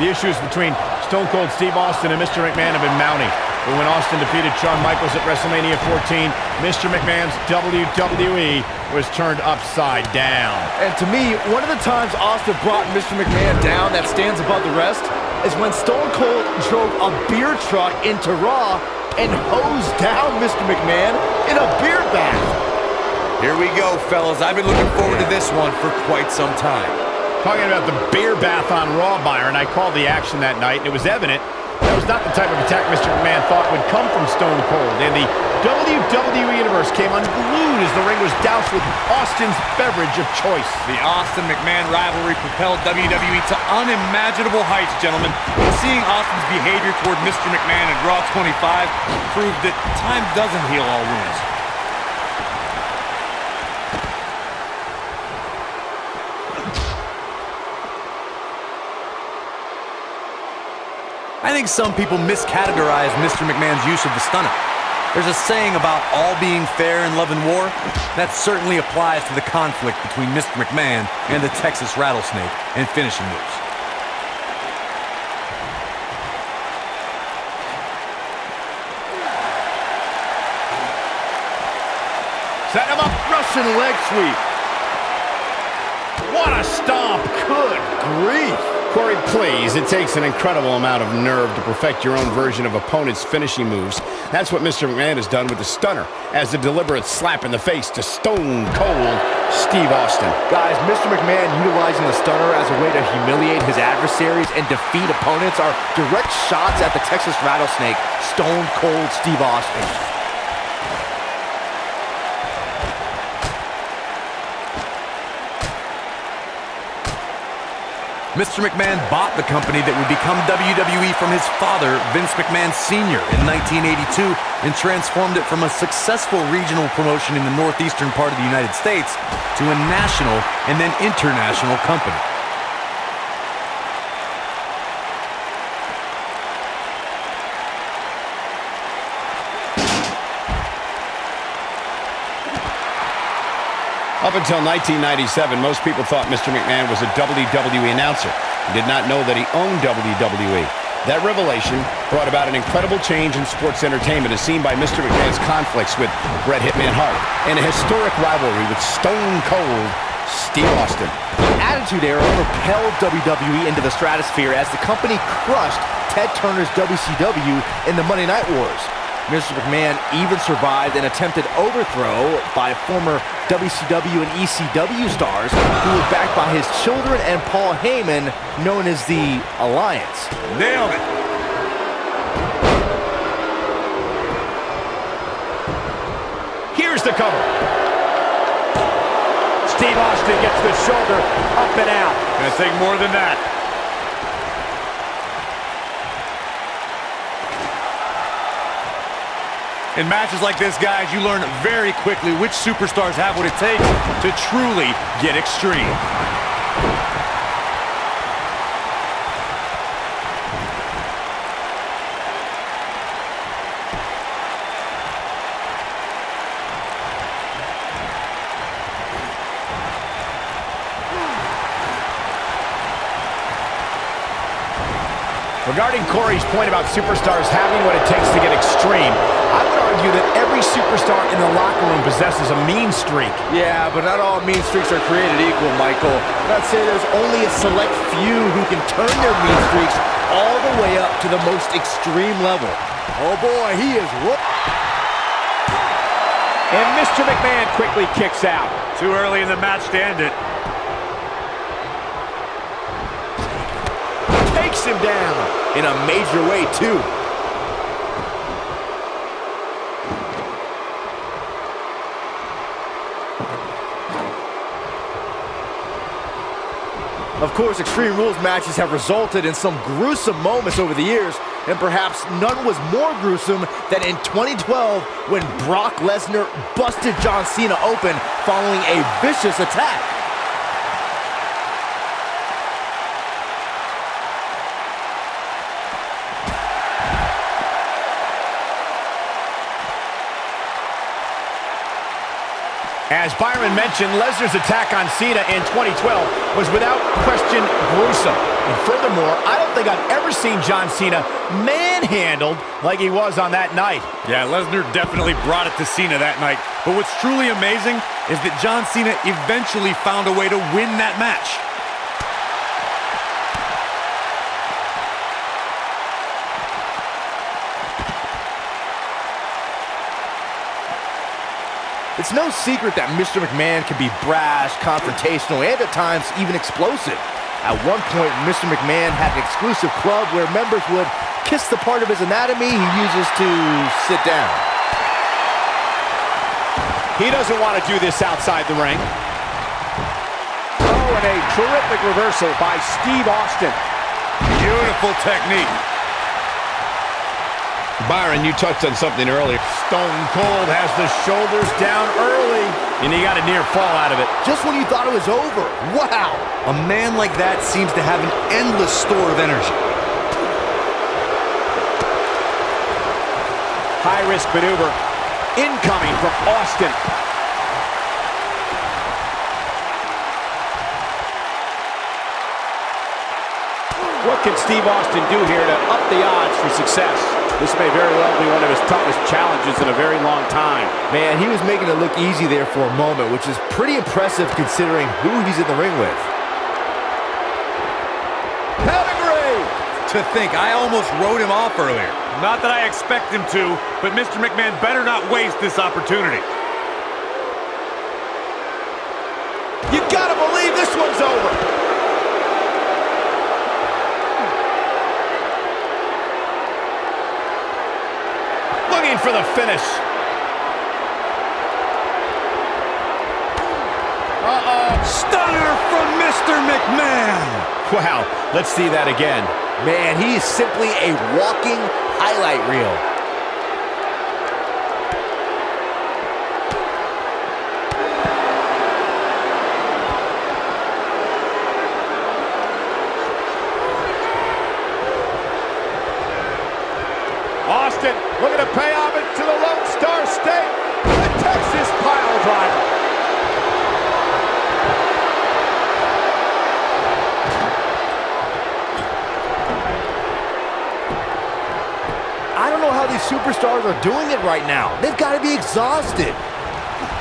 The issues between Stone Cold Steve Austin and Mr. McMahon have been mounting. But when Austin defeated Shawn Michaels at WrestleMania 14, Mr. McMahon's WWE was turned upside down. And to me, one of the times Austin brought Mr. McMahon down that stands above the rest is when Stone Cold drove a beer truck into Raw and hosed down Mr. McMahon in a beer bath. Here we go, fellas. I've been looking forward to this one for quite some time. Talking about the beer bath on Raw, Byron, I called the action that night, and it was evident that was not the type of attack Mr. McMahon thought would come from Stone Cold. And the WWE Universe came unglued as the ring was doused with Austin's beverage of choice. The Austin-McMahon rivalry propelled WWE to unimaginable heights, gentlemen. Seeing Austin's behavior toward Mr. McMahon at Raw 25 proved that time doesn't heal all wounds. I think some people miscategorize Mr. McMahon's use of the stunner. There's a saying about all being fair in love and war. That certainly applies to the conflict between Mr. McMahon and the Texas Rattlesnake and finishing moves. Set him up, Russian leg sweep. What a stomp, good grief. Corey, please, it takes an incredible amount of nerve to perfect your own version of opponent's finishing moves. That's what Mr. McMahon has done with the stunner, as a deliberate slap in the face to Stone Cold Steve Austin. Guys, Mr. McMahon utilizing the stunner as a way to humiliate his adversaries and defeat opponents are direct shots at the Texas Rattlesnake, Stone Cold Steve Austin. Mr. McMahon bought the company that would become WWE from his father, Vince McMahon Sr. in 1982 and transformed it from a successful regional promotion in the northeastern part of the United States to a national and then international company. Up until 1997, most people thought Mr. McMahon was a WWE announcer and did not know that he owned WWE. That revelation brought about an incredible change in sports entertainment as seen by Mr. McMahon's conflicts with Bret Hitman Hart and a historic rivalry with Stone Cold Steve Austin. The Attitude Era propelled WWE into the stratosphere as the company crushed Ted Turner's WCW in the Monday Night Wars. Mr. McMahon even survived an attempted overthrow by former WCW and ECW stars who were backed by his children and Paul Heyman, known as the Alliance. Nailed it. Here's the cover. Steve Austin gets the shoulder up and out. Gonna take more than that. In matches like this, guys, you learn very quickly which superstars have what it takes to truly get extreme. Regarding Corey's point about superstars having what it takes to get extreme, I would argue that every superstar in the locker room possesses a mean streak. Yeah, but not all mean streaks are created equal, Michael. I'd say there's only a select few who can turn their mean streaks all the way up to the most extreme level. Oh boy, he is And Mr. McMahon quickly kicks out. Too early in the match to end it. takes him down in a major way, too. Of course, Extreme Rules matches have resulted in some gruesome moments over the years, and perhaps none was more gruesome than in 2012 when Brock Lesnar busted John Cena open following a vicious attack. As Byron mentioned, Lesnar's attack on Cena in 2012 was without question gruesome. And furthermore, I don't think I've ever seen John Cena manhandled like he was on that night. Yeah, Lesnar definitely brought it to Cena that night. But what's truly amazing is that John Cena eventually found a way to win that match. It's no secret that Mr. McMahon can be brash, confrontational, and at times even explosive. At one point, Mr. McMahon had an exclusive club where members would kiss the part of his anatomy he uses to sit down. He doesn't want to do this outside the ring. Oh, and a terrific reversal by Steve Austin. Beautiful technique. Byron, you touched on something earlier. Stone Cold has the shoulders down early, and he got a near fall out of it. Just when you thought it was over. Wow! A man like that seems to have an endless store of energy. High-risk maneuver incoming from Austin. What can Steve Austin do here to up the odds for success? This may very well be one of his toughest challenges in a very long time. Man, he was making it look easy there for a moment, which is pretty impressive considering who he's in the ring with. Pedigree! To think, I almost wrote him off earlier. Not that I expect him to, but Mr. McMahon better not waste this opportunity. You gotta believe this one's over. Looking for the finish. Stunner from Mr. McMahon. Wow, let's see that again. Man, he is simply a walking highlight reel. Austin looking to pay homage to the Lone Star State, the Texas pile driver. I don't know how these superstars are doing it right now. They've got to be exhausted.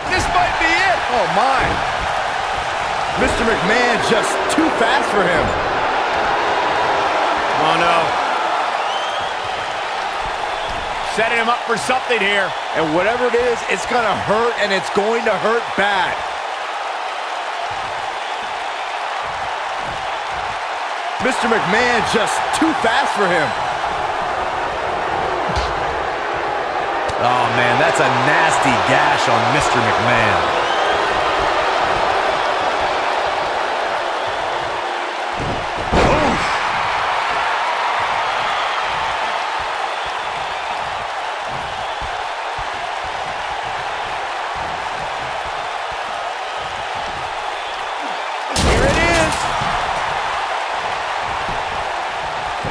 This might be it. Oh, my. Mr. McMahon just too fast for him. Oh, no. Setting him up for something here. And whatever it is, it's going to hurt, and it's going to hurt bad. Mr. McMahon just too fast for him. Oh, man, that's a nasty gash on Mr. McMahon.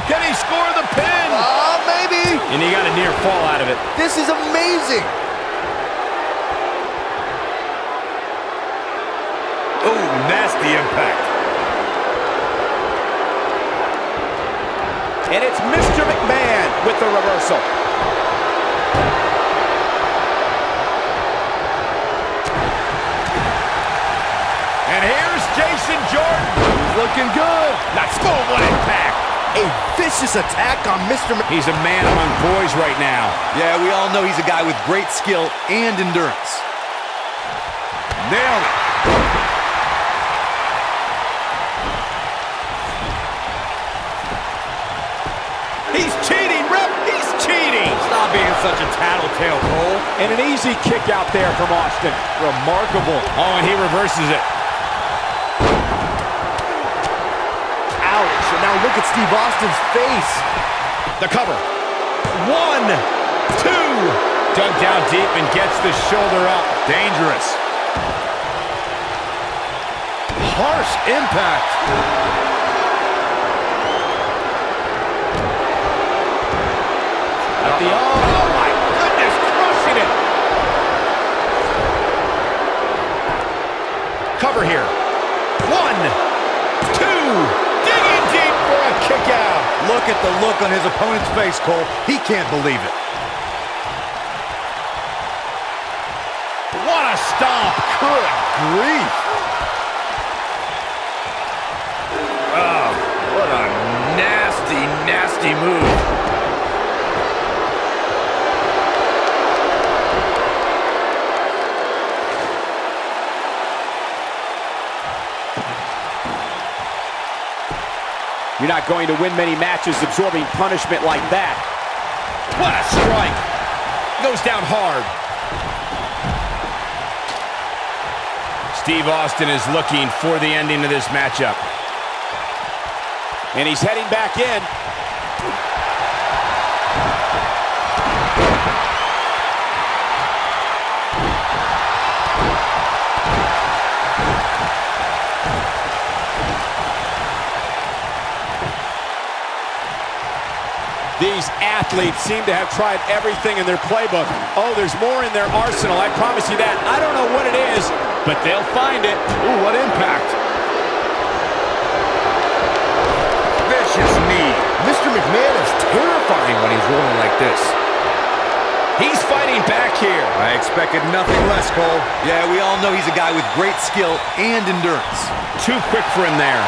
Can he score the pin? Maybe. And he got a near fall out of it. This is amazing. Oh, nasty impact. And it's Mr. McMahon with the reversal. And here's Jason Jordan. He's looking good. Not school, what impact. A vicious attack on Mr. McMahon. He's a man among boys right now. Yeah, we all know he's a guy with great skill and endurance. Nailed it. He's cheating, ref. He's cheating. Stop being such a tattletale, Cole. And an easy kick out there from Austin. Remarkable. Oh, and he reverses it. Ouch. And now look at Steve Austin's face. The cover. 1, 2. Dug down deep and gets the shoulder up. Dangerous. Harsh impact. At the oh my goodness, crushing it. cover here. 1, 2, digging deep for a kick out. Look at the look on his opponent's face, Cole. He can't believe it. What a stomp. Good grief. Oh, what a nasty, nasty move. You're not going to win many matches absorbing punishment like that. What a strike. Goes down hard. Steve Austin is looking for the ending of this matchup. And he's heading back in. These athletes seem to have tried everything in their playbook. Oh, there's more in their arsenal, I promise you that. I don't know what it is, but they'll find it. Ooh, what impact. Vicious knee. Mr. McMahon is terrifying when he's rolling like this. He's fighting back here. I expected nothing less, Cole. Yeah, we all know he's a guy with great skill and endurance. Too quick for him there.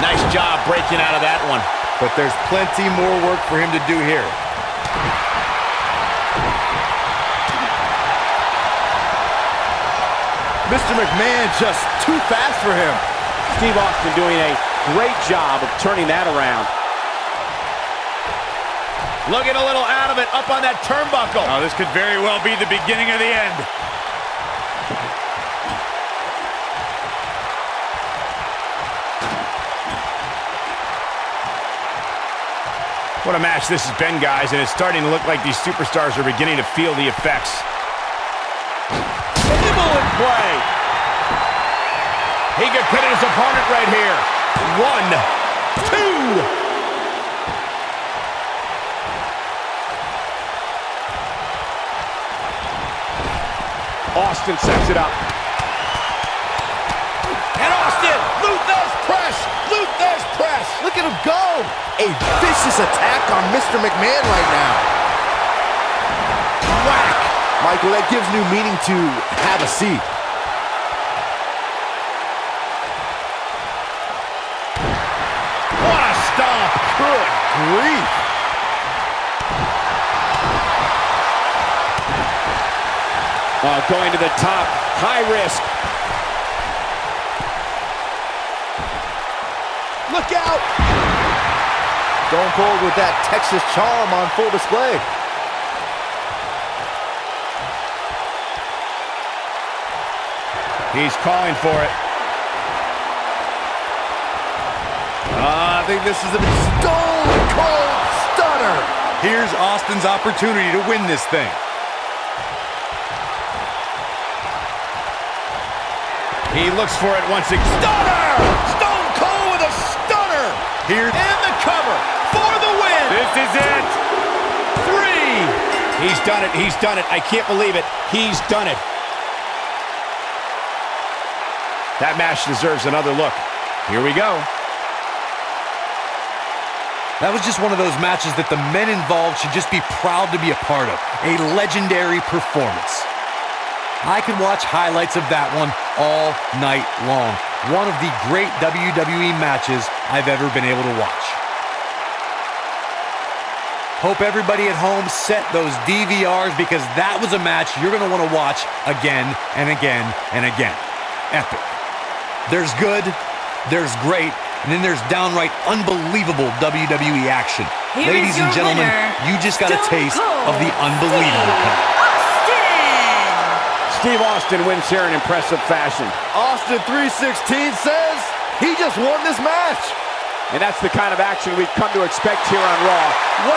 Nice job breaking out of that one. But there's plenty more work for him to do here. Mr. McMahon just too fast for him. Steve Austin doing a great job of turning that around. Looking a little out of it, up on that turnbuckle. Oh, this could very well be the beginning of the end. What a match this has been, guys, and it's starting to look like these superstars are beginning to feel the effects. Table in play. He could pin his opponent right here. 1, 2. Austin sets it up. And Austin, Luther's press. Luther's press. Look at him go. A vicious attack on Mr. McMahon right now. Whack. Michael, that gives new meaning to have a seat. What a stomp. Good grief. Going to the top, high risk. Look out! Stone Cold with that Texas charm on full display. He's calling for it. I think this is a Stone Cold Stunner. Here's Austin's opportunity to win this thing. He looks for it once again. Stunner! Stone Cold with a stunner! Here. And the cover for the win! This is it! 3! He's done it, he's done it. I can't believe it. He's done it. That match deserves another look. Here we go. That was just one of those matches that the men involved should just be proud to be a part of. A legendary performance. I could watch highlights of that one all night long. One of the great WWE matches I've ever been able to watch. Hope everybody at home set those DVRs because that was a match you're going to want to watch again and again and again. Epic. There's good, there's great, and then there's downright unbelievable WWE action. Ladies and gentlemen, you just got a taste of the unbelievable kind. Steve Austin wins here in impressive fashion. Austin 316 says he just won this match. And that's the kind of action we've come to expect here on Raw. What